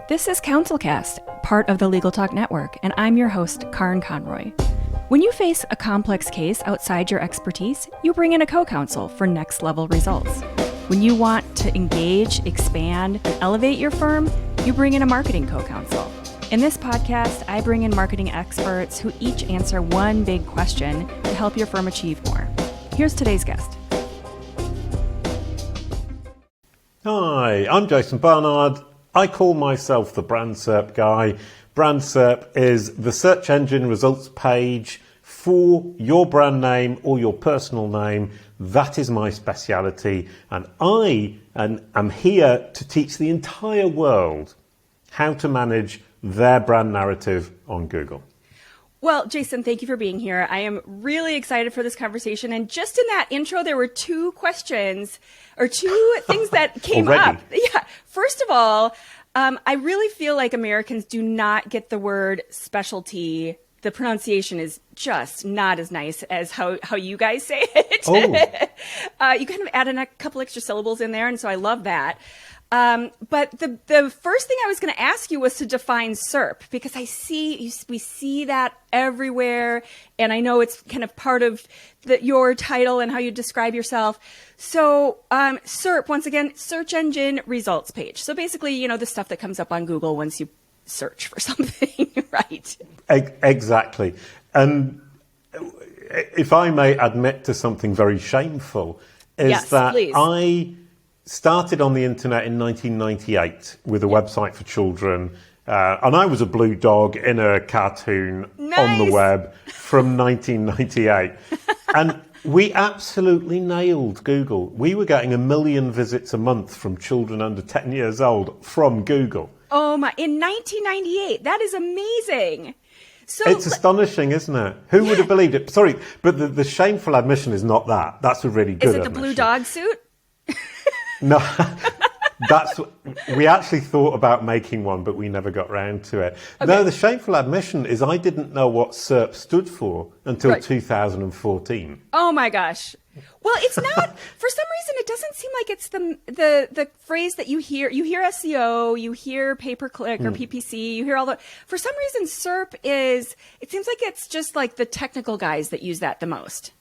This is CounselCast, part of the Legal Talk Network, and I'm your host, Karin Conroy. When you face a complex case outside your expertise, you bring in a co-counsel for next-level results. When you want to engage, expand, and elevate your firm, you bring in a marketing co-counsel. In this podcast, I bring in marketing experts who each answer one big question to help your firm achieve more. Here's today's guest. Hi, I'm Jason Barnard. I call myself the Brand SERP guy. Brand SERP is the search engine results page for your brand name or your personal name. That is my speciality, and I am here to teach the entire world how to manage their brand narrative on Google. Well, Jason, thank you for being here. I am really excited for this conversation. And just in that intro, there were two questions or two things that came up. Yeah. First of all, I really feel like Americans do not get the word specialty. The pronunciation is just not as nice as how you guys say it. Oh. You kind of add in a couple extra syllables in there, and so I love that. But the first thing I was going to ask you was to define SERP, because we see that everywhere, and I know it's kind of part of your title and how you describe yourself. So SERP, once again, search engine results page. So basically, the stuff that comes up on Google once you search for something, right? Exactly. And if I may admit to something very shameful, is yes, that please. I started on the internet in 1998 with a website for children, and I was a blue dog in a cartoon on the web from 1998. And we absolutely nailed Google. We were getting 1 million visits a month from children under 10 years old from Google. Oh my, in 1998, that is amazing. So, it's astonishing, isn't it? Who would have believed it? Sorry, but the shameful admission is not that. That's a really good admission. Is it the blue dog suit? No, we actually thought about making one, but we never got round to it. Okay. No, the shameful admission is I didn't know what SERP stood for until 2014. Oh my gosh. Well, it's not, for some reason, it doesn't seem like it's the phrase that you hear. You hear SEO, you hear pay-per-click or PPC, you hear all the, for some reason, SERP it seems like it's just like the technical guys that use that the most.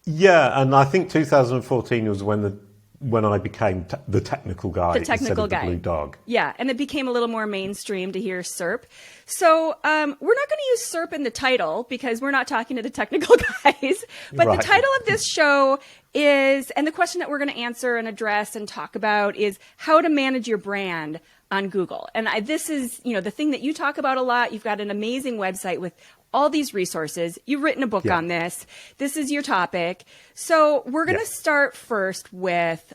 Yeah, and I think 2014 was when I became the technical guy instead of the blue dog. Yeah, and it became a little more mainstream to hear SERP. So we're not going to use SERP in the title because we're not talking to the technical guys. But right. The title of this show is, and the question that we're going to answer and address and talk about is how to manage your brand on Google. And this is, the thing that you talk about a lot. You've got an amazing website with all these resources. You've written a book on this. This is your topic. So we're going to start first with,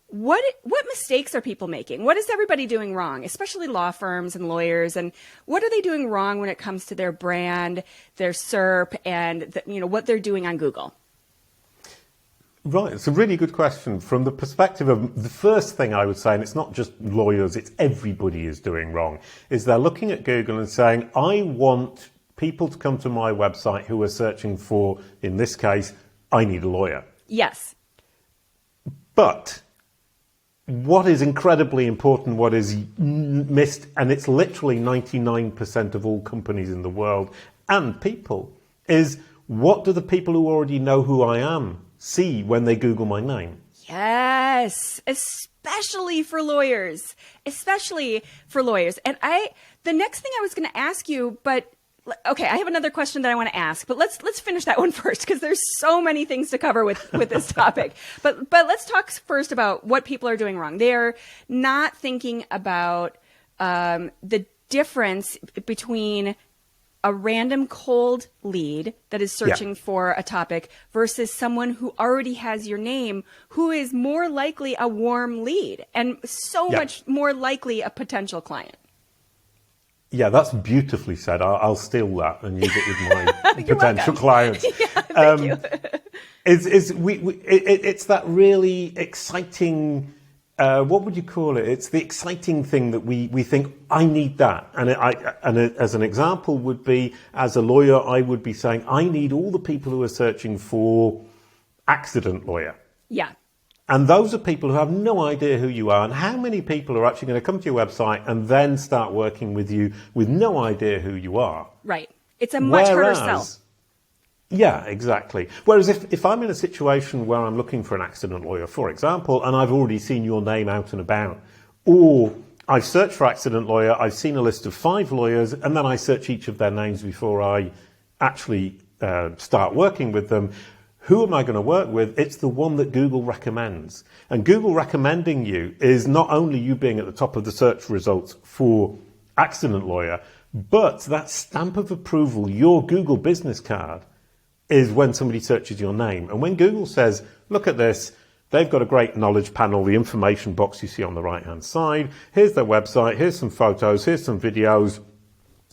what mistakes are people making? What is everybody doing wrong, especially law firms and lawyers? And what are they doing wrong when it comes to their brand, their SERP, and what they're doing on Google? Right, it's a really good question. From the perspective of the first thing I would say, and it's not just lawyers, it's everybody is doing wrong, is they're looking at Google and saying, I want people to come to my website who are searching for, in this case, I need a lawyer. Yes. But what is incredibly important, what is missed, and it's literally 99% of all companies in the world and people, is what do the people who already know who I am see when they Google my name? Yes, especially for lawyers. And the next thing I was going to ask you, but okay, I have another question that I want to ask, but let's finish that one first because there's so many things to cover with this topic. But let's talk first about what people are doing wrong. They're not thinking about the difference between a random cold lead that is searching for a topic versus someone who already has your name, who is more likely a warm lead and so much more likely a potential client. Yeah, that's beautifully said. I'll steal that and use it with my potential clients. Yeah, thank you. It's that really exciting. What would you call it? It's the exciting thing that we think, I need that. And as an example would be, as a lawyer, I would be saying, I need all the people who are searching for accident lawyer. Yeah. And those are people who have no idea who you are. And how many people are actually going to come to your website and then start working with you with no idea who you are? Right. It's a much harder sell. Yeah, exactly. Whereas if I'm in a situation where I'm looking for an accident lawyer, for example, and I've already seen your name out and about, or I've searched for accident lawyer, I've seen a list of 5 lawyers, and then I search each of their names before I actually start working with them. Who am I going to work with? It's the one that Google recommends. And Google recommending you is not only you being at the top of the search results for accident lawyer, but that stamp of approval, your Google business card, is when somebody searches your name. And when Google says, look at this, they've got a great knowledge panel, the information box you see on the right-hand side. Here's their website, here's some photos, here's some videos.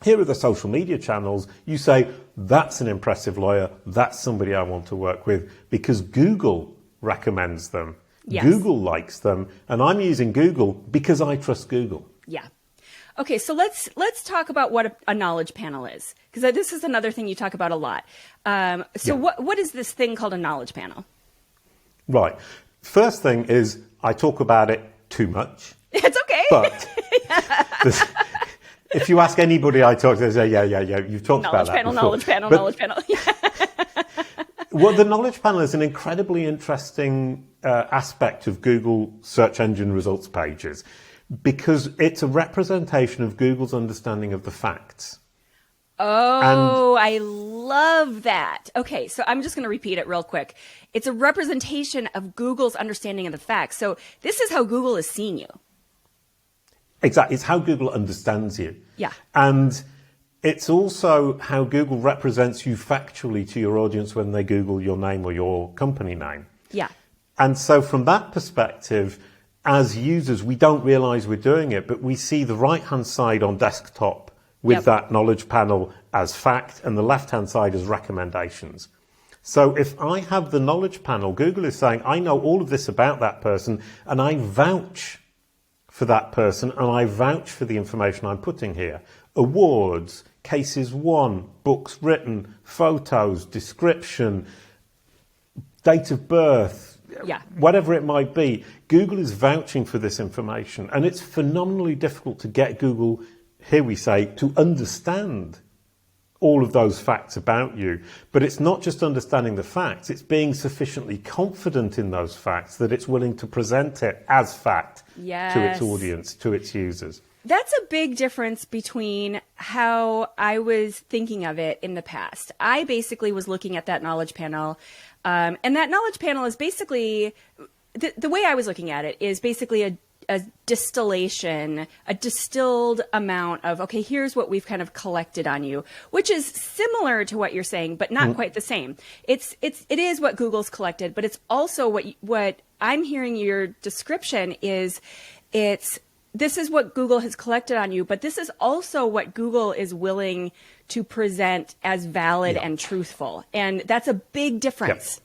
Here are the social media channels. You say, that's an impressive lawyer. That's somebody I want to work with because Google recommends them. Yes. Google likes them. And I'm using Google because I trust Google. Yeah. Okay, so let's talk about what a knowledge panel is, because this is another thing you talk about a lot. What is this thing called a knowledge panel? Right. First thing is I talk about it too much. It's okay. But if you ask anybody I talk to, they say, yeah, you've talked about that before. Knowledge panel. Well, the knowledge panel is an incredibly interesting aspect of Google search engine results pages because it's a representation of Google's understanding of the facts. Oh, I love that. Okay, so I'm just going to repeat it real quick. It's a representation of Google's understanding of the facts. So this is how Google is seeing you. Exactly. It's how Google understands you. Yeah. And it's also how Google represents you factually to your audience when they Google your name or your company name. Yeah. And so from that perspective, as users, we don't realize we're doing it, but we see the right-hand side on desktop with that knowledge panel as fact and the left-hand side as recommendations. So if I have the knowledge panel, Google is saying, I know all of this about that person and I vouch for that person and I vouch for the information I'm putting here. Awards, cases won, books written, photos, description, date of birth, whatever it might be. Google is vouching for this information and it's phenomenally difficult to get Google, here we say, to understand all of those facts about you. But it's not just understanding the facts, it's being sufficiently confident in those facts that it's willing to present it as fact to its audience, to its users. That's a big difference between how I was thinking of it in the past. I basically was looking at that knowledge panel, and that knowledge panel is basically, the way I was looking at it is basically a distillation, a distilled amount of, okay, here's what we've kind of collected on you, which is similar to what you're saying, but not quite the same. It is what Google's collected, but it's also what I'm hearing your description is this is what Google has collected on you, but this is also what Google is willing to present as valid and truthful. And that's a big difference.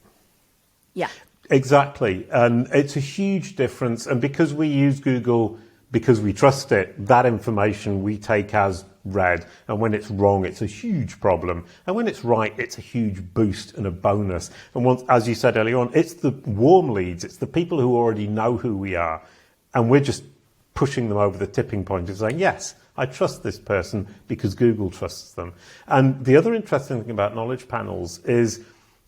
Yeah. Exactly. And it's a huge difference. And because we use Google, because we trust it, that information we take as read. And when it's wrong, it's a huge problem. And when it's right, it's a huge boost and a bonus. And once, as you said earlier on, it's the warm leads. It's the people who already know who we are. And we're just pushing them over the tipping point of saying, yes, I trust this person because Google trusts them. And the other interesting thing about knowledge panels is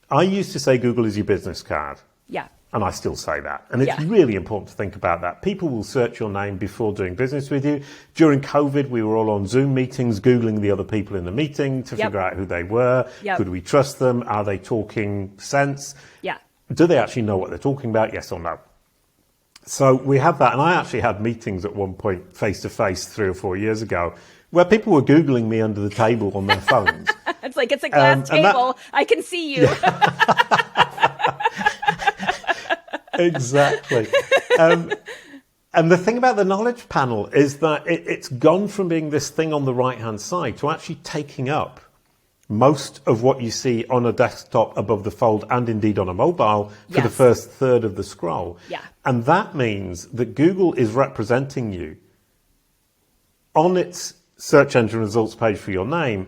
I used to say Google is your business card. Yeah. And I still say that. And it's really important to think about that. People will search your name before doing business with you. During COVID, we were all on Zoom meetings, Googling the other people in the meeting to figure out who they were. Could we trust them? Are they talking sense? Yeah. Do they actually know what they're talking about? Yes or no? So we have that. And I actually had meetings at one point face-to-face 3 or 4 years ago where people were Googling me under the table on their phones. It's like, it's a glass table. I can see you. Exactly. And the thing about the knowledge panel is that it's gone from being this thing on the right-hand side to actually taking up most of what you see on a desktop above the fold and indeed on a mobile for the first third of the scroll. Yeah. And that means that Google is representing you on its search engine results page for your name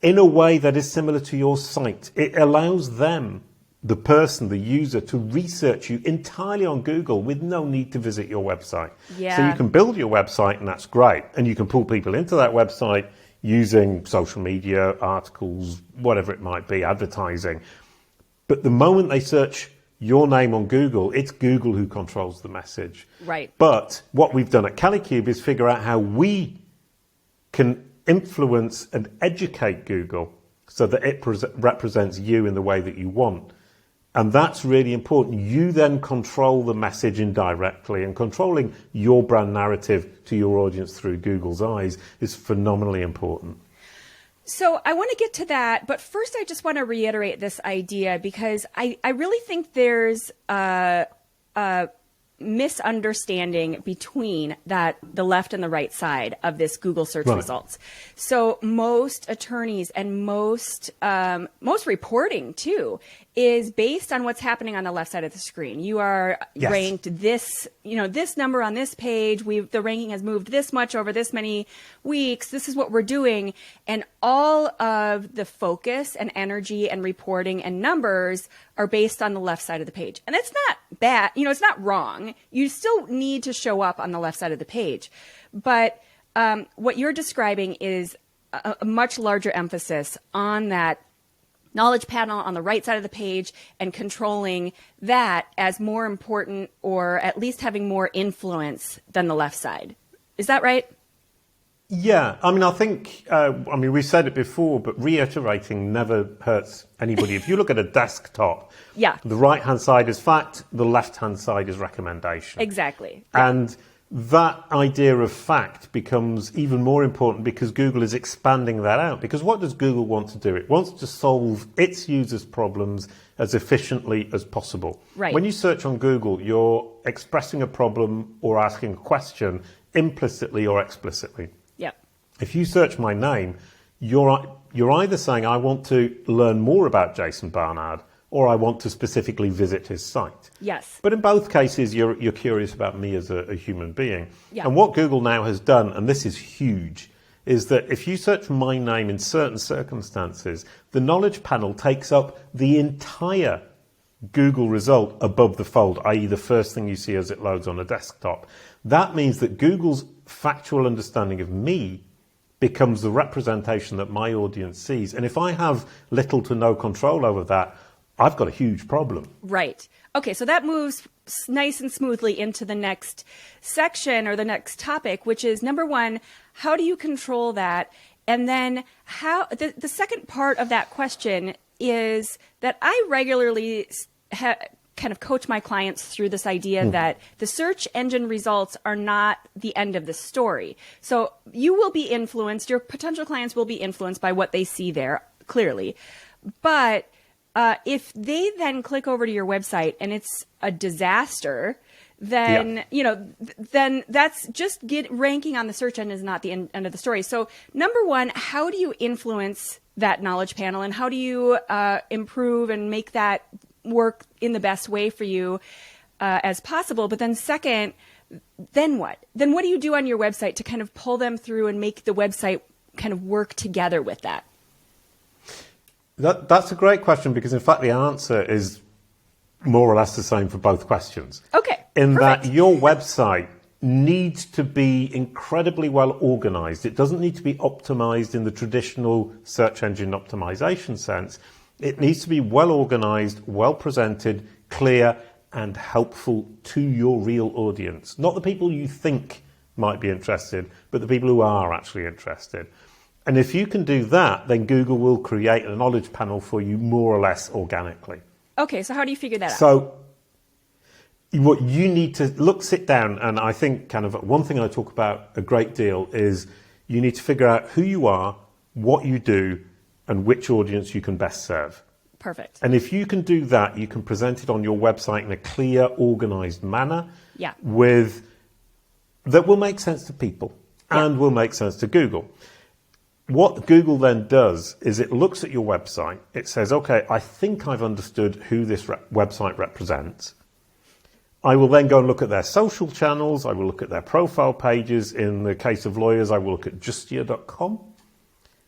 in a way that is similar to your site. It allows them the person, the user, to research you entirely on Google with no need to visit your website. Yeah. So you can build your website, and that's great. And you can pull people into that website using social media, articles, whatever it might be, advertising. But the moment they search your name on Google, it's Google who controls the message. Right. But what we've done at Kalicube is figure out how we can influence and educate Google so that it represents you in the way that you want. And that's really important. You then control the message indirectly, and controlling your brand narrative to your audience through Google's eyes is phenomenally important. So I want to get to that, but first I just want to reiterate this idea, because I really think there's a misunderstanding between the left and the right side of this Google search results. So most attorneys and most reporting too is based on what's happening on the left side of the screen. You are ranked this, this number on this page. The ranking has moved this much over this many weeks. This is what we're doing. And all of the focus and energy and reporting and numbers are based on the left side of the page. And it's not bad. It's not wrong. You still need to show up on the left side of the page. But what you're describing is a much larger emphasis on that knowledge panel on the right side of the page, and controlling that as more important, or at least having more influence than the left side. Is that right? Yeah. I think, we said it before, but reiterating never hurts anybody. If you look at a desktop, the right-hand side is fact, the left-hand side is recommendation. Exactly. And that idea of fact becomes even more important because Google is expanding that out. Because what does Google want to do? It wants to solve its users' problems as efficiently as possible. Right. When you search on Google, you're expressing a problem or asking a question implicitly or explicitly. Yep. If you search my name, you're either saying, I want to learn more about Jason Barnard, or I want to specifically visit his site. Yes. But in both cases, you're curious about me as a human being. Yeah. And what Google now has done, and this is huge, is that if you search my name in certain circumstances, the knowledge panel takes up the entire Google result above the fold, i.e. the first thing you see as it loads on a desktop. That means that Google's factual understanding of me becomes the representation that my audience sees. And if I have little to no control over that, I've got a huge problem. Right. Okay, so that moves nice and smoothly into the next section, or the next topic, which is, number one, how do you control that? And then the second part of that question is that I regularly kind of coach my clients through this idea that the search engine results are not the end of the story. So you will be influenced, your potential clients will be influenced by what they see there, clearly. But if they then click over to your website and it's a disaster, then then that's just ranking on the search engine is not the end of the story. So number one, how do you influence that knowledge panel, and how do you improve and make that work in the best way for you as possible? But then second, then what? Then what do you do on your website to kind of pull them through and make the website kind of work together with that? That's a great question, because in fact the answer is more or less the same for both questions. Okay. In perfect. that your website needs to be incredibly well organized. It doesn't need to be optimized in the traditional search engine optimization sense. It needs to be well organized, well presented, clear, and helpful to your real audience. Not the people you think might be interested, but the people who are actually interested. And if you can do that, then Google will create a knowledge panel for you more or less organically. Okay, so how do you figure that out? So what you need to sit down, and I think kind of one thing I talk about a great deal is you need to figure out who you are, what you do, and which audience you can best serve. Perfect. And if you can do that, you can present it on your website in a clear, organized manner that will make sense to people and will make sense to Google. What Google then does is it looks at your website. It says, okay, I think I've understood who this website represents. I will then go and look at their social channels. I will look at their profile pages. In the case of lawyers, I will look at justia.com.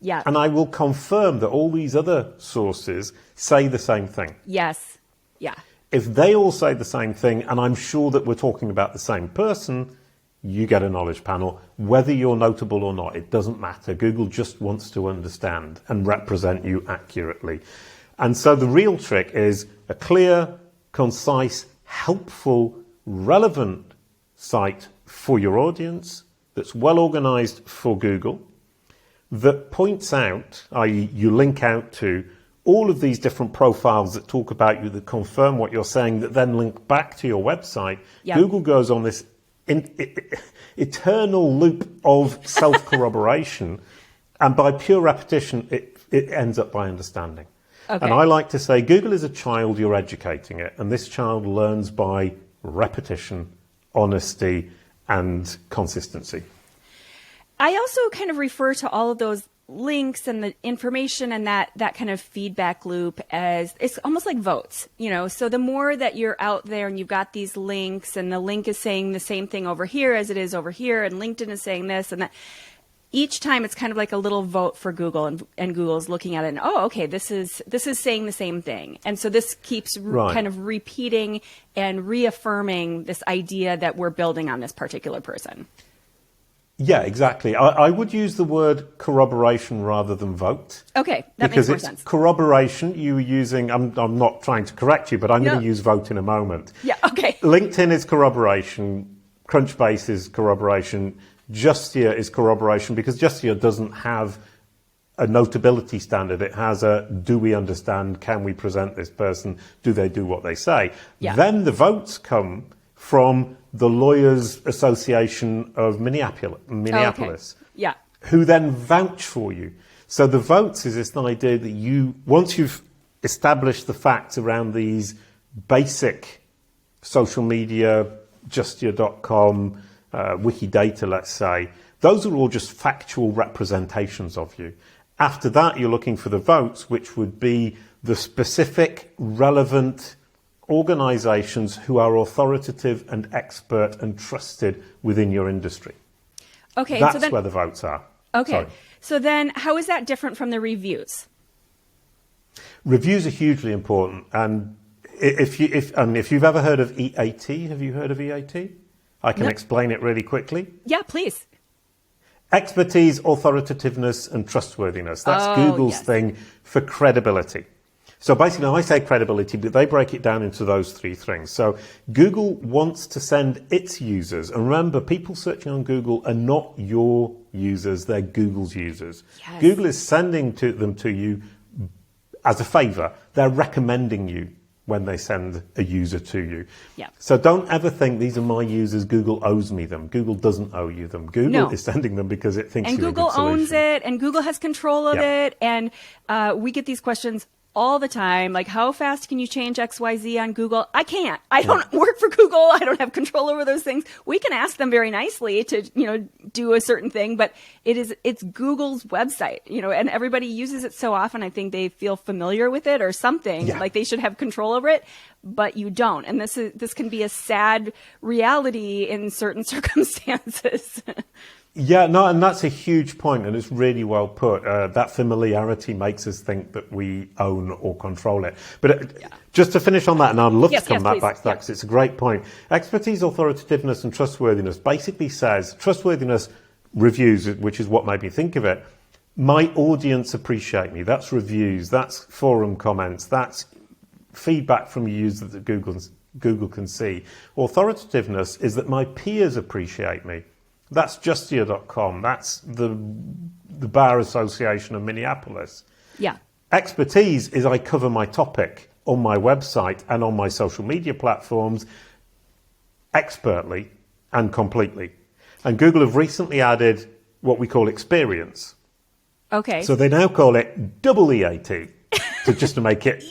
Yeah. And I will confirm that all these other sources say the same thing. Yes. Yeah. If they all say the same thing, and I'm sure that we're talking about the same person, you get a knowledge panel. Whether you're notable or not, it doesn't matter. Google just wants to understand and represent you accurately. And so the real trick is a clear, concise, helpful, relevant site for your audience that's well organized for Google, that points out, i.e. you link out to all of these different profiles that talk about you, that confirm what you're saying, that then link back to your website. Yep. Google goes on this eternal loop of self-corroboration, and by pure repetition, it ends up by understanding. Okay. And I like to say Google is a child, you're educating it, and this child learns by repetition, honesty, and consistency. I also kind of refer to all of those links and the information and that kind of feedback loop as it's almost like votes, so the more that you're out there and you've got these links and the link is saying the same thing over here as it is over here, and LinkedIn is saying this and that, each time it's kind of like a little vote for Google, and Google's looking at it and, oh, okay, this is saying the same thing. And so this keeps kind of repeating and reaffirming this idea that we're building on this particular person. Yeah, exactly. I would use the word corroboration rather than vote. Okay, that makes more sense. Because it's corroboration. You were using, I'm not trying to correct you, but I'm going to use vote in a moment. Yeah, okay. LinkedIn is corroboration. Crunchbase is corroboration. Justia is corroboration, because Justia doesn't have a notability standard. It has a, do we understand? Can we present this person? Do they do what they say? Yeah. Then the votes come from the Lawyers Association of Minneapolis, okay. Yeah, who then vouch for you. So the votes is this idea that once you've established the facts around these basic social media, Justia.com, Wikidata, let's say, those are all just factual representations of you. After that, you're looking for the votes, which would be the specific, relevant organizations who are authoritative and expert and trusted within your industry. Okay, that's where the votes are. Okay, Sorry. So then how is that different from the reviews? Reviews are hugely important, and if you've ever heard of EAT, have you heard of EAT? I can explain it really quickly. Yeah, please. Expertise, authoritativeness, and trustworthiness. That's Google's thing for credibility. So basically, I say credibility, but they break it down into those three things. So Google wants to send its users, and remember, people searching on Google are not your users, they're Google's users. Yes. Google is sending them to you as a favor. They're recommending you when they send a user to you. Yeah. So don't ever think these are my users, Google owes me them. Google doesn't owe you them. Google is sending them because it thinks you're a good solution. And Google owns it, and Google has control of it, and we get these questions all the time, like, how fast can you change XYZ on Google? I can't. I don't work for Google. I don't have control over those things. We can ask them very nicely to, do a certain thing, but it's Google's website, and everybody uses it so often. I think they feel familiar with it or something, like they should have control over it, but you don't. And this can be a sad reality in certain circumstances. Yeah, no, and that's a huge point, and it's really well put. That familiarity makes us think that we own or control it. But just to finish on that, and I'd love to come back to that because it's a great point. Expertise, authoritativeness, and trustworthiness basically says trustworthiness reviews, which is what made me think of it. My audience appreciate me. That's reviews. That's forum comments. That's feedback from users that Google can see. Authoritativeness is that my peers appreciate me. That's Justia.com. That's the Bar Association of Minneapolis. Yeah. Expertise is I cover my topic on my website and on my social media platforms expertly and completely. And Google have recently added what we call experience. Okay. So they now call it double EAT, just to make it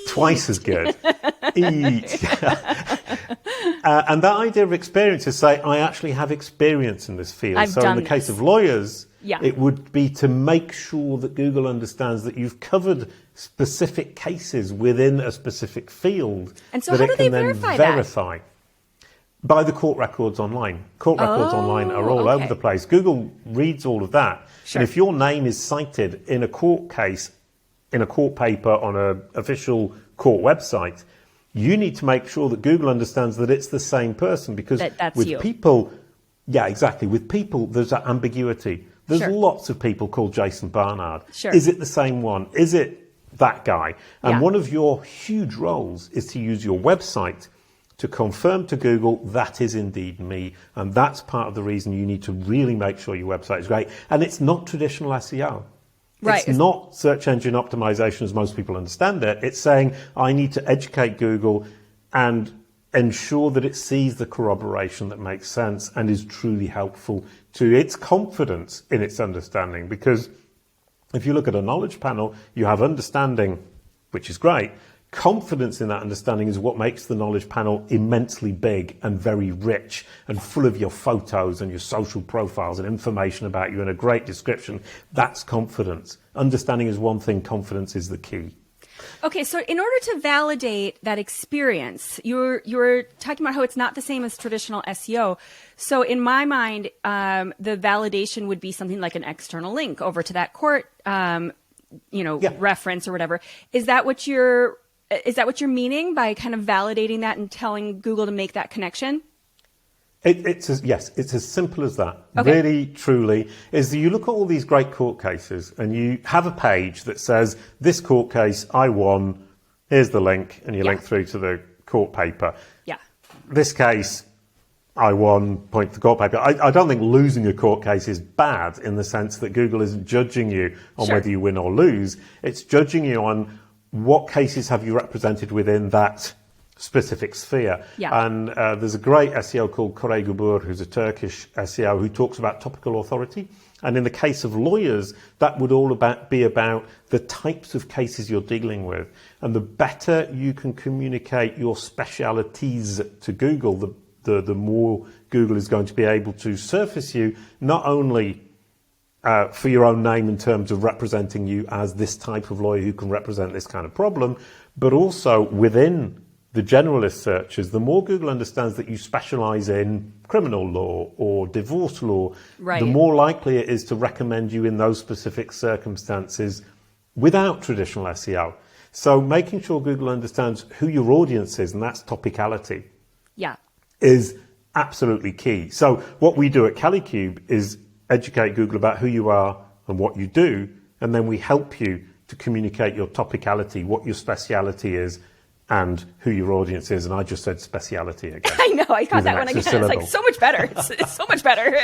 twice as good. And that idea of experience is say, I actually have experience in this field. So in the case of lawyers, it would be to make sure that Google understands that you've covered specific cases within a specific field. And so how do they verify that? By the court records online. Court records online are all over the place. Google reads all of that. Sure. And if your name is cited in a court case, in a court paper on an official court website, you need to make sure that Google understands that it's the same person, because that's with you. people, yeah, exactly. With people, there's that ambiguity. There's lots of people called Jason Barnard. Is it the same one? Is it that guy? And one of your huge roles is to use your website to confirm to Google that is indeed me. And that's part of the reason you need to really make sure your website is great. And it's not traditional SEO. Right. It's not search engine optimization as most people understand it. It's saying I need to educate Google and ensure that it sees the corroboration that makes sense and is truly helpful to its confidence in its understanding. Because if you look at a knowledge panel, you have understanding, which is great. Confidence in that understanding is what makes the knowledge panel immensely big and very rich and full of your photos and your social profiles and information about you and a great description. That's confidence. Understanding is one thing, confidence is the key. Okay, so in order to validate that experience, you're talking about how it's not the same as traditional SEO. So in my mind, the validation would be something like an external link over to that court, reference or whatever. Is that what you're meaning by kind of validating that and telling Google to make that connection? It's as simple as that. Okay. Really, truly, is that you look at all these great court cases and you have a page that says, this court case, I won, here's the link, and you link through to the court paper. Yeah. This case, I won, point to the court paper. I don't think losing a court case is bad in the sense that Google isn't judging you on whether you win or lose. It's judging you on what cases have you represented within that specific sphere. Yeah. And there's a great SEO called Koray Gubur, who's a Turkish SEO, who talks about topical authority. And in the case of lawyers, that would all be about the types of cases you're dealing with. And the better you can communicate your specialities to Google, the more Google is going to be able to surface you, not only for your own name in terms of representing you as this type of lawyer who can represent this kind of problem, but also within the generalist searches. The more Google understands that you specialize in criminal law or divorce law, the more likely it is to recommend you in those specific circumstances without traditional SEO. So making sure Google understands who your audience is, and that's topicality, is absolutely key. So what we do at CaliCube is educate Google about who you are and what you do, and then we help you to communicate your topicality, what your speciality is, and who your audience is. And I just said speciality again. I know, I got that one again. Syllable. It's like so much better. It's so much better.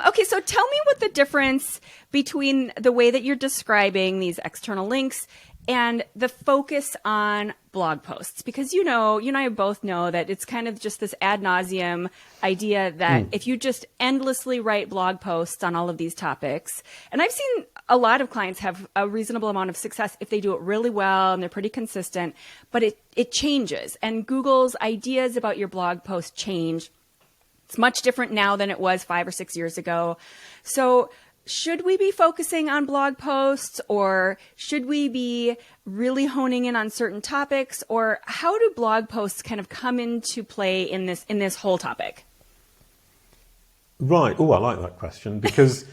Okay, so tell me what the difference between the way that you're describing these external links and the focus on blog posts, because you and I both know that it's kind of just this ad nauseum idea that if you just endlessly write blog posts on all of these topics, and I've seen a lot of clients have a reasonable amount of success if they do it really well and they're pretty consistent, but it changes, and Google's ideas about your blog post change. It's much different now than it was 5 or 6 years ago. So should we be focusing on blog posts, or should we be really honing in on certain topics, or how do blog posts kind of come into play in this whole topic? Right. Oh, I like that question, because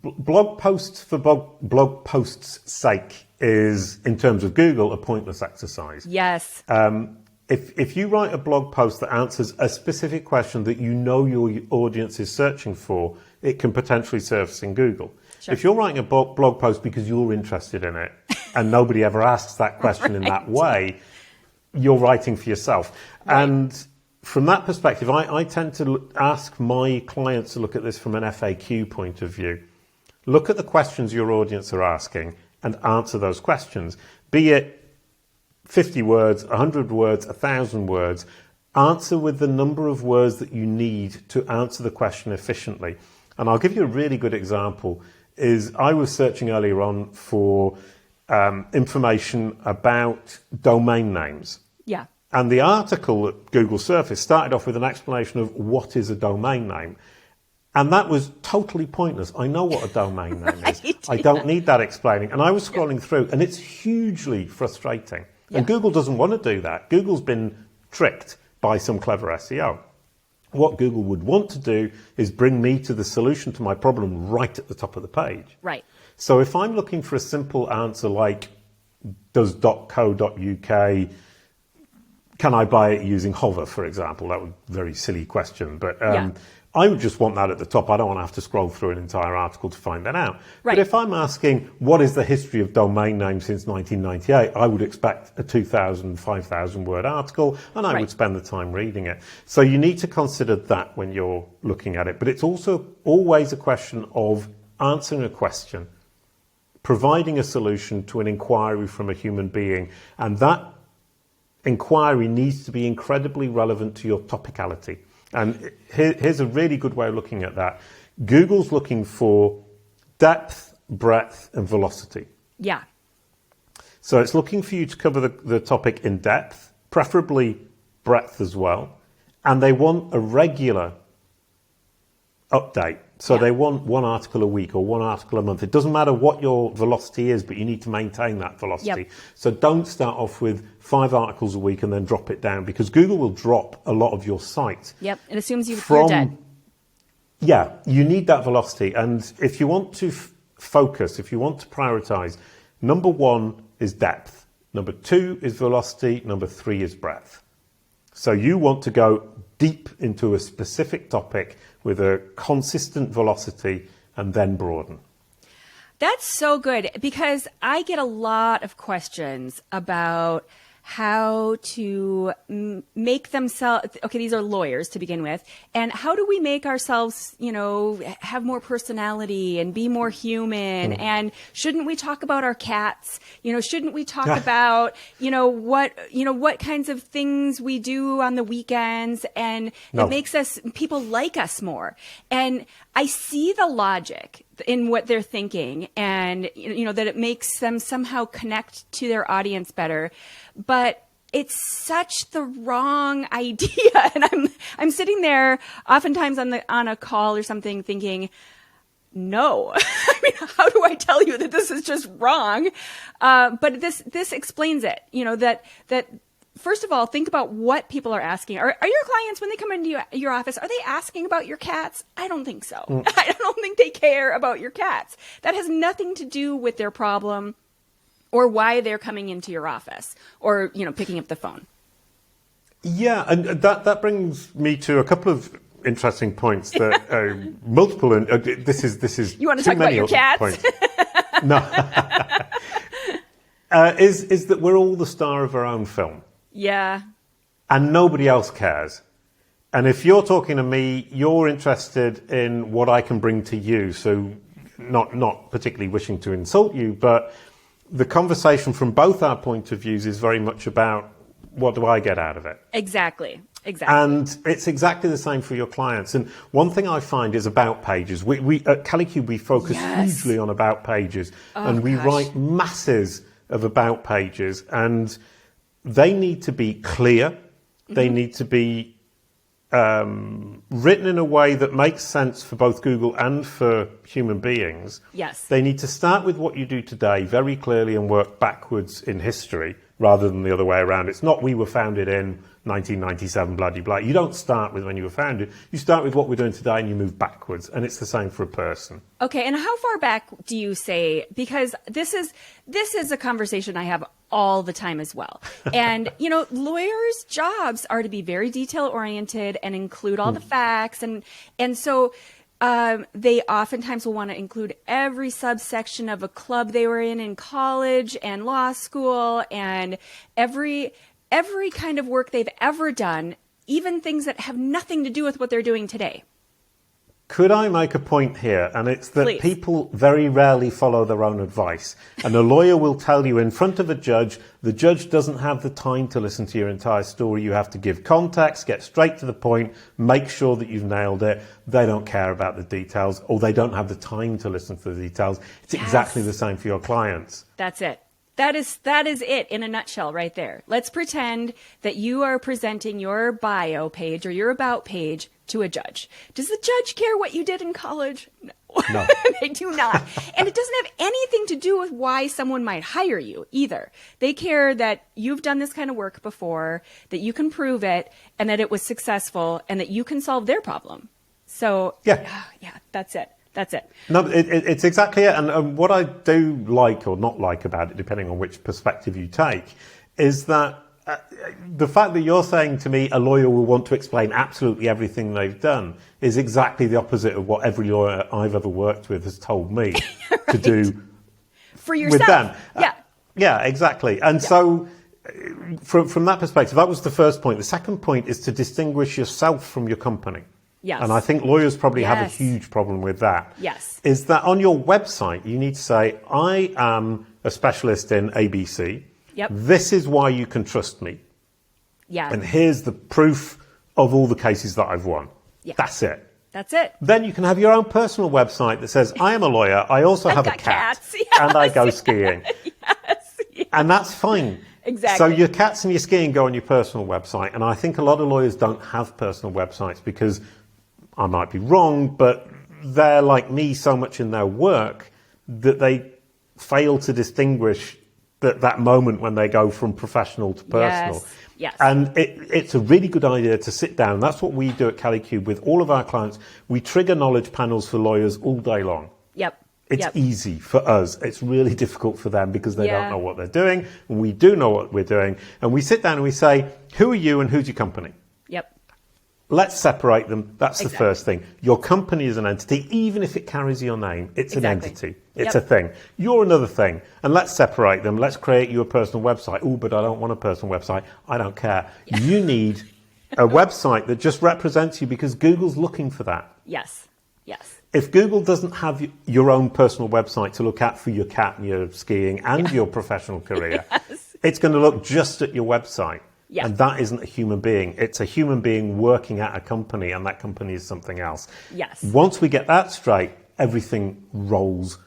blog posts for blog posts' sake is, in terms of Google, a pointless exercise. Yes. If you write a blog post that answers a specific question that you know your audience is searching for, it can potentially surface in Google. Sure. If you're writing a blog post because you're interested in it and nobody ever asks that question in that way, you're writing for yourself. Right. And from that perspective, I tend to ask my clients to look at this from an FAQ point of view. Look at the questions your audience are asking and answer those questions, be it 50 words, 100 words, 1,000 words. Answer with the number of words that you need to answer the question efficiently. And I'll give you a really good example. Is I was searching earlier on for information about domain names. Yeah. And the article that Google surfaced started off with an explanation of what is a domain name. And that was totally pointless. I know what a domain name is. I don't need that explaining. And I was scrolling through, and it's hugely frustrating. And Google doesn't want to do that. Google's been tricked by some clever SEO. What Google would want to do is bring me to the solution to my problem right at the top of the page. Right. So if I'm looking for a simple answer like, does .co.uk can I buy it using hover, for example? That would be a very silly question, but I would just want that at the top. I don't want to have to scroll through an entire article to find that out. Right. But if I'm asking, what is the history of domain names since 1998, I would expect a 2,000, 5,000 word article, and I would spend the time reading it. So you need to consider that when you're looking at it. But it's also always a question of answering a question, providing a solution to an inquiry from a human being, and that inquiry needs to be incredibly relevant to your topicality. And here's a really good way of looking at that. Google's looking for depth, breadth, and velocity. Yeah. So it's looking for you to cover the topic in depth, preferably breadth as well. And they want a regular update. So they want one article a week or one article a month. It doesn't matter what your velocity is, but you need to maintain that velocity. Yep. So don't start off with 5 articles a week and then drop it down, because Google will drop a lot of your site. Yep, it assumes you're dead. Yeah, you need that velocity. And if you want to focus, if you want to prioritize, number 1 is depth. Number 2 is velocity. Number 3 is breadth. So you want to go deep into a specific topic with a consistent velocity and then broaden. That's so good, because I get a lot of questions about how to make themselves, okay, these are lawyers to begin with, and how do we make ourselves, have more personality and be more human? And shouldn't we talk about our cats? Shouldn't we talk about, what kinds of things we do on the weekends? And it makes people like us more. And I see the logic in what they're thinking, and that it makes them somehow connect to their audience better, but it's such the wrong idea. And I'm sitting there oftentimes on a call or something thinking, no. I mean, how do I tell you that this is just wrong? But this explains it. That first of all, think about what people are asking. Are your clients, when they come into your office, are they asking about your cats? I don't think so. I don't think they care about your cats. That has nothing to do with their problem or why they're coming into your office or, picking up the phone. Yeah, and that brings me to a couple of interesting points that multiple. This is you want to talk about your cats? No, is that we're all the star of our own film. Yeah. And nobody else cares. And if you're talking to me, you're interested in what I can bring to you. So not particularly wishing to insult you, but the conversation from both our point of views is very much about, what do I get out of it? Exactly. And it's exactly the same for your clients. And one thing I find is about pages. We at Calicube, we focus hugely on about pages, and we write masses of about pages, and they need to be clear. They need to be written in a way that makes sense for both Google and for human beings. Yes. They need to start with what you do today very clearly and work backwards in history rather than the other way around. It's not we were founded in 1997, blah, blah, blah. You don't start with when you were founded. You start with what we're doing today and you move backwards. And it's the same for a person. Okay. And how far back do you say? Because this is a conversation I have all the time as well. And, lawyers' jobs are to be very detail oriented and include all the facts. And so they oftentimes will want to include every subsection of a club they were in college and law school, and every kind of work they've ever done, even things that have nothing to do with what they're doing today. Could I make a point here? And it's that Please. People very rarely follow their own advice. And a lawyer will tell you in front of a judge, the judge doesn't have the time to listen to your entire story. You have to give context, get straight to the point, make sure that you've nailed it. They don't care about the details, or they don't have the time to listen to the details. It's exactly the same for your clients. That's it. That is it in a nutshell right there. Let's pretend that you are presenting your bio page or your about page to a judge. Does the judge care what you did in college? No. They do not. And it doesn't have anything to do with why someone might hire you either. They care that you've done this kind of work before, that you can prove it, and that it was successful, and that you can solve their problem. So, yeah, that's it. That's it. No, it's exactly it. And what I do like or not like about it, depending on which perspective you take, is that the fact that you're saying to me a lawyer will want to explain absolutely everything they've done is exactly the opposite of what every lawyer I've ever worked with has told me right. to do for yourself. With them. Yeah. Yeah, exactly. And so from that perspective, that was the first point. The second point is to distinguish yourself from your company. Yes. And I think lawyers probably have a huge problem with that. Yes. Is that on your website, you need to say, I am a specialist in ABC. Yep. This is why you can trust me. Yeah. And here's the proof of all the cases that I've won. Yeah. That's it. That's it. Then you can have your own personal website that says, I am a lawyer, I also have a cat, cats. Yes. and I go skiing. Yes. And that's fine. Exactly. So your cats and your skiing go on your personal website. And I think a lot of lawyers don't have personal websites because, I might be wrong, but they're like me so much in their work that they fail to distinguish that moment when they go from professional to personal. Yes. Yes. And it's a really good idea to sit down. That's what we do at CaliCube with all of our clients. We trigger knowledge panels for lawyers all day long. Yep. It's easy for us. It's really difficult for them because they don't know what they're doing. And we do know what we're doing. And we sit down and we say, who are you and who's your company? Yep. Let's separate them. That's the first thing. Your company is an entity, even if it carries your name. It's an entity. It's a thing. You're another thing. And let's separate them. Let's create you a personal website. Oh, but I don't want a personal website. I don't care. You need a website that just represents you because Google's looking for that. Yes. Yes. If Google doesn't have your own personal website to look at for your cat and your skiing and your professional career, it's going to look just at your website. Yeah. And that isn't a human being. It's a human being working at a company, and that company is something else. Yes. Once we get that straight, everything rolls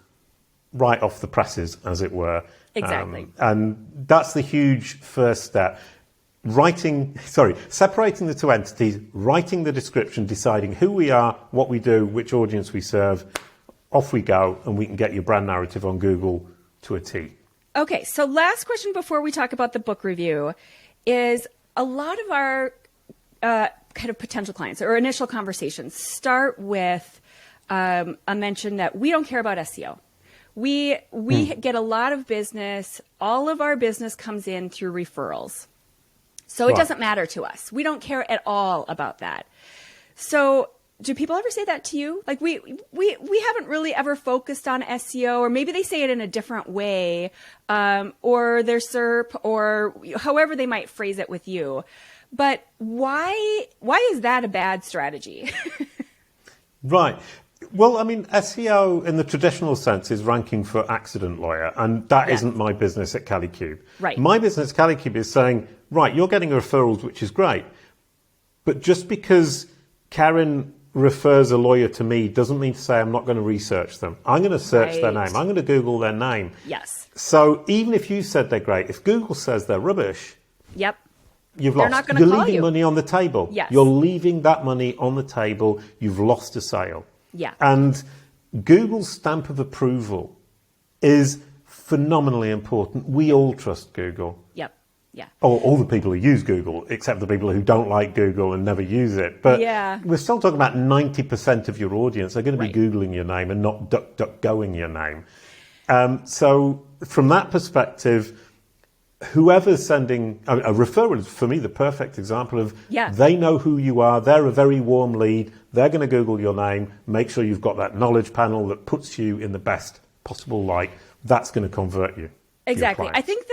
right off the presses, as it were. Exactly. And that's the huge first step. Separating the two entities, writing the description, deciding who we are, what we do, which audience we serve. Off we go, and we can get your brand narrative on Google to a T. Okay, so last question before we talk about the book review is a lot of our kind of potential clients or initial conversations start with a mention that we don't care about SEO. We get a lot of business. All of our business comes in through referrals. So it doesn't matter to us. We don't care at all about that. So do people ever say that to you? Like we haven't really ever focused on SEO, or maybe they say it in a different way, or their SERP, or however they might phrase it with you. But why is that a bad strategy? Right. Well, I mean, SEO in the traditional sense is ranking for accident lawyer, and that isn't my business at CaliCube. Right. My business at CaliCube is saying, right, you're getting referrals, which is great, but just because Karen refers a lawyer to me doesn't mean to say I'm not going to research them. I'm going to search their name. I'm going to Google their name. Yes. So even if you said they're great, if Google says they're rubbish, yep, you've They're lost. not going You're to call leaving you. money on the table. Yes. You're leaving that money on the table. You've lost a sale. Yeah. And Google's stamp of approval is phenomenally important. We all trust Google. Yep. Yeah. All the people who use Google, except the people who don't like Google and never use it. But we're still talking about 90% of your audience are going to be Googling your name and not DuckDuckGoing your name. So from that perspective, whoever's sending a referral is, for me, the perfect example of they know who you are. They're a very warm lead. They're going to Google your name. Make sure you've got that knowledge panel that puts you in the best possible light. That's going to convert you. Exactly. I think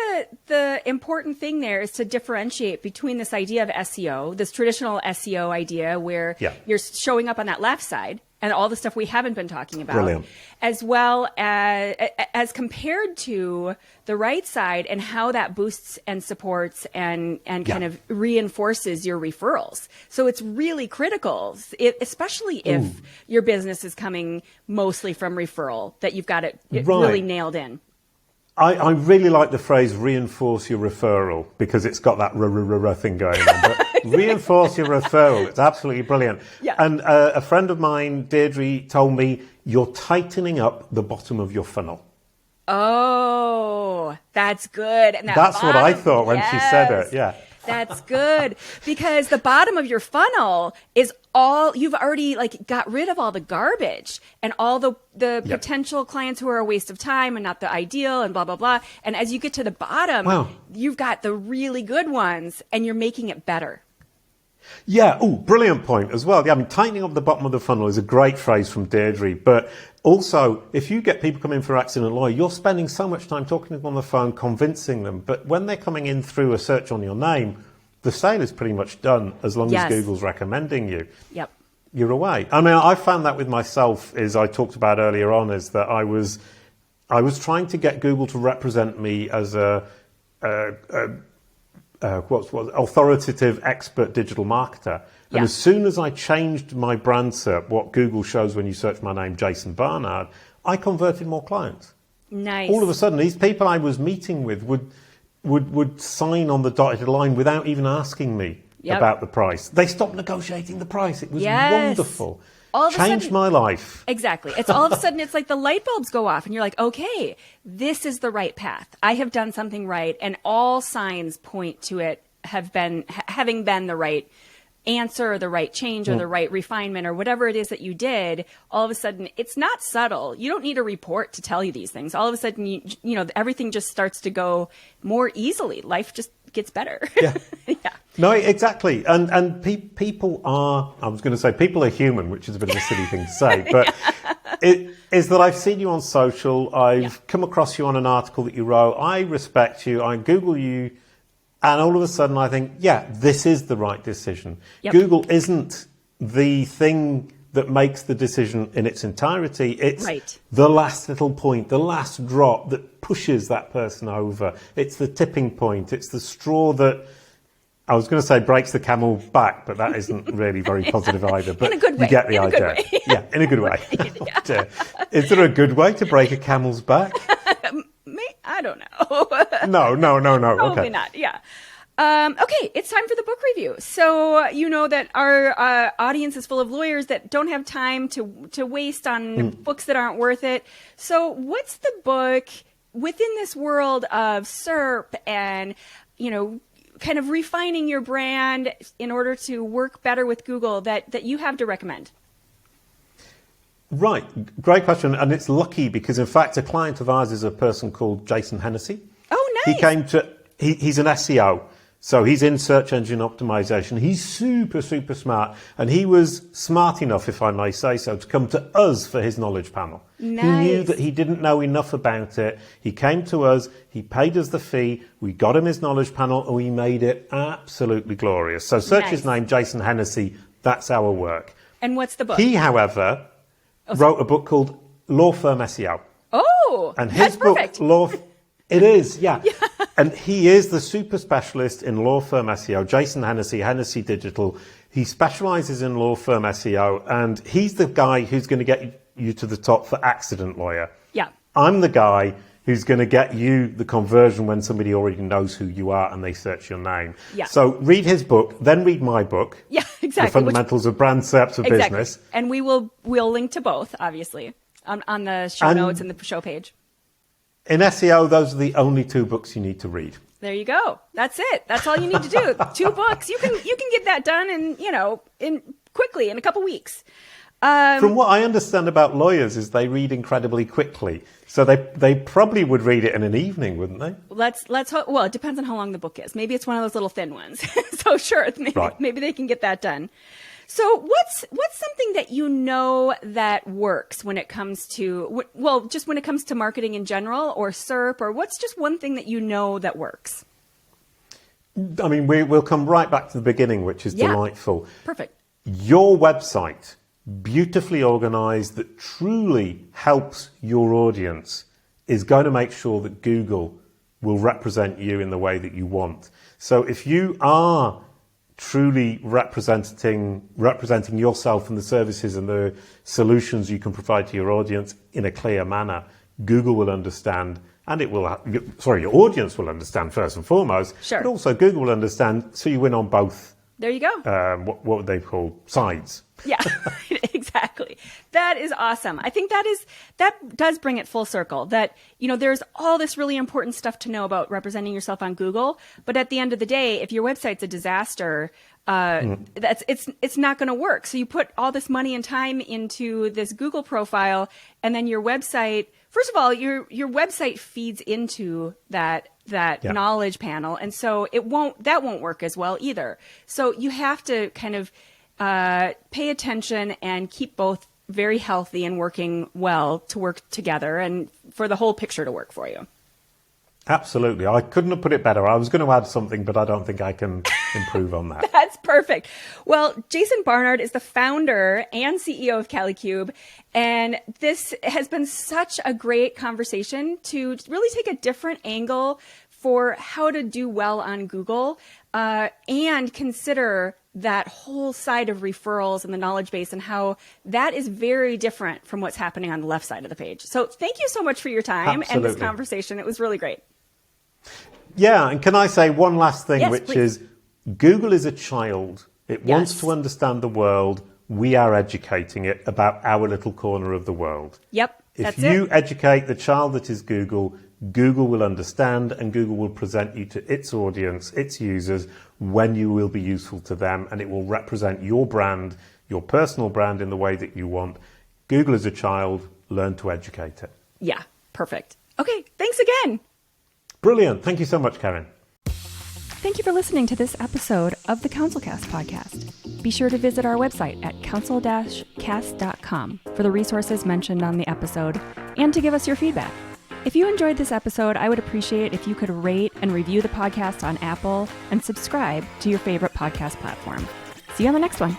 the important thing there is to differentiate between this idea of SEO, this traditional SEO idea where you're showing up on that left side and all the stuff we haven't been talking about, as well as compared to the right side and how that boosts and supports and kind of reinforces your referrals. So it's really critical, especially if your business is coming mostly from referral, that you've got it really nailed in. I really like the phrase reinforce your referral because it's got that thing going on. But reinforce your referral. It's absolutely brilliant. Yeah. And a friend of mine, Deirdre, told me you're tightening up the bottom of your funnel. Oh, that's good. And that's what I thought when she said it. Yeah. That's good, because the bottom of your funnel is all, you've already like got rid of all the garbage and all the potential clients who are a waste of time and not the ideal and blah, blah, blah. And as you get to the bottom, you've got the really good ones and you're making it better. Yeah, brilliant point as well. Yeah, I mean, tightening up the bottom of the funnel is a great phrase from Deirdre, but also, if you get people coming for Accident Lawyer, you're spending so much time talking to them on the phone, convincing them, but when they're coming in through a search on your name, the sale is pretty much done as long as Google's recommending you. Yep. You're away. I mean, I found that with myself, as I talked about earlier on, is that I was trying to get Google to represent me as authoritative expert digital marketer. And as soon as I changed my brand SERP, what Google shows when you search my name, Jason Barnard, I converted more clients. Nice. All of a sudden, these people I was meeting with would sign on the dotted line without even asking me about the price. They stopped negotiating the price. It was wonderful. Changed my life. Exactly. It's all of a sudden, it's like the light bulbs go off and you're like, okay, this is the right path. I have done something right. And all signs point to it having been the right answer or the right change or the right refinement or whatever it is that you did. All of a sudden, it's not subtle. You don't need a report to tell you these things. All of a sudden, you know, everything just starts to go more easily. Life just gets better. Yeah. No, exactly. And people are, I was going to say people are human, which is a bit of a silly thing to say, but it is that I've seen you on social. I've come across you on an article that you wrote. I respect you. I Google you. And all of a sudden I think, this is the right decision. Yep. Google isn't the thing that makes the decision in its entirety. It's the last little point, the last drop that pushes that person over. It's the tipping point. It's the straw that, I was going to say breaks the camel back, but that isn't really very positive either. But in a good way. You get the idea. In a good way. Is there a good way to break a camel's back? I don't know. No. Probably not. Yeah. Okay, it's time for the book review. So you know that our audience is full of lawyers that don't have time to waste on books that aren't worth it. So what's the book within this world of SERP and, you know, kind of refining your brand in order to work better with Google that you have to recommend? Right. Great question. And it's lucky because, in fact, a client of ours is a person called Jason Hennessy. Oh, nice. He's an SEO. So he's in search engine optimization. He's super, super smart. And he was smart enough, if I may say so, to come to us for his knowledge panel. Nice. He knew that he didn't know enough about it. He came to us. He paid us the fee. We got him his knowledge panel and we made it absolutely glorious. So search his name, Jason Hennessy. That's our work. And what's the book? He, however, wrote a book called Law Firm SEO. Oh, and his book, perfect. It is, yeah. And he is the super specialist in law firm SEO. Jason Hennessy, Hennessy Digital. He specializes in law firm SEO, and he's the guy who's going to get you to the top for Accident Lawyer. Yeah. I'm the guy who's going to get you the conversion when somebody already knows who you are and they search your name. Yeah. So read his book, then read my book. Yeah, exactly. The Fundamentals of Brand SERP for Business. And we'll link to both, obviously, on the show notes and the show page. In SEO, those are the only two books you need to read. There you go. That's it. That's all you need to do. 2 books. You can get that done in quickly in a couple weeks. From what I understand about lawyers is they read incredibly quickly. So they probably would read it in an evening, wouldn't they? Let's hope. Well, it depends on how long the book is. Maybe it's one of those little thin ones. So sure, maybe they can get that done. So what's something that you know that works when it comes to, just when it comes to marketing in general or SERP, or what's just one thing that you know that works? I mean, we'll come right back to the beginning, which is delightful. Perfect. Your website, beautifully organized, that truly helps your audience, is going to make sure that Google will represent you in the way that you want. So if you are truly representing yourself and the services and the solutions you can provide to your audience in a clear manner, Google will understand, and your audience will understand first and foremost, sure. But also Google will understand, so you win on both. There you go. What would they call sides? Yeah, exactly. that is awesome. I think that does bring it full circle, that, there's all this really important stuff to know about representing yourself on Google. But at the end of the day, if your website's a disaster, it's not going to work. So you put all this money and time into this Google profile, and then your website, first of all, your website feeds into that knowledge panel. And so that won't work as well either. So you have to kind of pay attention and keep both very healthy and working well to work together and for the whole picture to work for you. Absolutely. I couldn't have put it better. I was going to add something, but I don't think I can improve on that. That's perfect. Well, Jason Barnard is the founder and CEO of CaliCube, and this has been such a great conversation to really take a different angle for how to do well on Google and consider that whole side of referrals and the knowledge base and how that is very different from what's happening on the left side of the page. So thank you so much for your time and this conversation. It was really great. Yeah, and can I say one last thing, which is Google is a child. It wants to understand the world. We are educating it about our little corner of the world. Yep, if you educate the child that is Google, Google will understand and Google will present you to its audience, its users, when you will be useful to them, and it will represent your brand, your personal brand in the way that you want. Google is a child. Learn to educate it. Yeah, perfect. Okay, thanks again. Brilliant. Thank you so much, Karen. Thank you for listening to this episode of the CouncilCast podcast. Be sure to visit our website at council-cast.com for the resources mentioned on the episode and to give us your feedback. If you enjoyed this episode, I would appreciate if you could rate and review the podcast on Apple and subscribe to your favorite podcast platform. See you on the next one.